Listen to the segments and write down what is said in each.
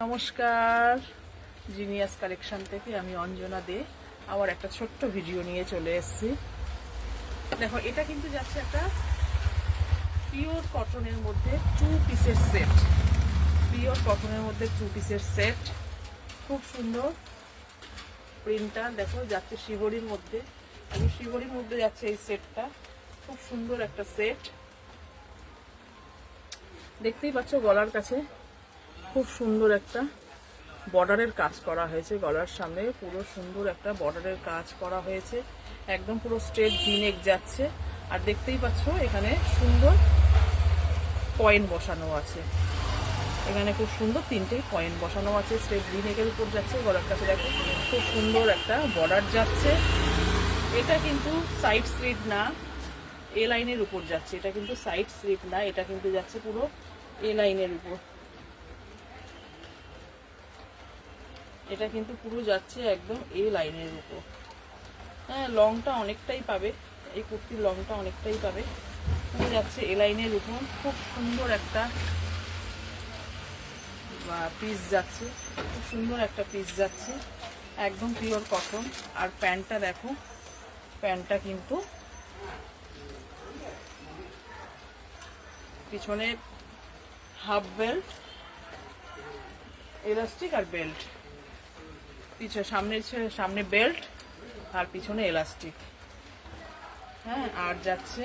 নমস্কার, genius collection থেকে আমি অঞ্জনা দে আবার একটা ছোট্ট ভিডিও নিয়ে চলে এসেছি। দেখো, এটা কিন্তু যাচ্ছে একটা পিওর কটনের মধ্যে 2 পিসের সেট। পিওর কটনের মধ্যে 2 পিসের সেট, খুব সুন্দর প্রিন্টটা। দেখো, যাচ্ছে শিবরির মধ্যে, শিবরির মধ্যে যাচ্ছে এই সেটটা। খুব সুন্দর একটা সেট, দেখতেই পাচ্ছ। গলার কাছে খুব সুন্দর একটা বর্ডারের কাজ করা হয়েছে, গলার সামনে পুরো সুন্দর একটা বর্ডারের কাজ করা হয়েছে, একদম পুরো স্ট্রেট ভিনেক যাচ্ছে। আর দেখতেই পাচ্ছ এখানে সুন্দর কয়েন বসানো আছে, এখানে খুব সুন্দর 3টে কয়েন বসানো আছে, স্ট্রেট ভিনেকের উপর যাচ্ছে। গলার কাছে দেখো খুব সুন্দর একটা বর্ডার যাচ্ছে। এটা কিন্তু সাইড স্লিট না, এ লাইনের উপর যাচ্ছে। এটা কিন্তু সাইড স্লিট না, এটা কিন্তু যাচ্ছে পুরো এ লাইনের উপর। এটা কিন্তু পুরো যাচ্ছে একদম এ লাইনের উপর। হ্যাঁ, লংটা অনেকটাই পাবে, এই কুর্তির লংটা অনেকটাই পাবে। যাচ্ছে এ লাইনের উপর, খুব সুন্দর একটা পিস যাচ্ছে, খুব সুন্দর একটা পিস যাচ্ছে, একদম পিওর কটন। আর প্যান্টটা দেখো, প্যান্টটা কিন্তু পিছনে হাফ বেল্ট, এলাস্টিক আর বেল্ট, সামনে বেল্ট আর পিছনে এলাস্টিক। হ্যাঁ, আর যাচ্ছে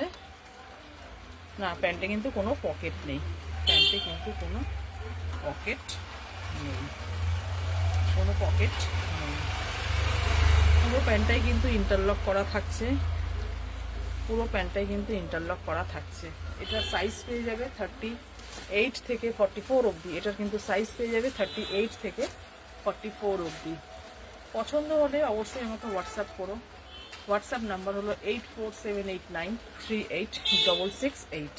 না, প্যান্টে কিন্তু কোনো পকেট নেই, প্যান্টে কিন্তু কোনো পকেট নেই, কোনো পকেট নেই। পুরো প্যান্টটাই কিন্তু ইন্টারলক করা থাকছে, পুরো প্যান্টটাই কিন্তু ইন্টারলক করা থাকছে। এটার সাইজ পেয়ে যাবে 38 থেকে 44 অবধি। এটার কিন্তু সাইজ পেয়ে যাবে 38 থেকে 44 অবধি। পছন্দ হলে অবশ্যই আমাকে হোয়াটসঅ্যাপ করো। হোয়াটসঅ্যাপ নাম্বার হলো 8478938668।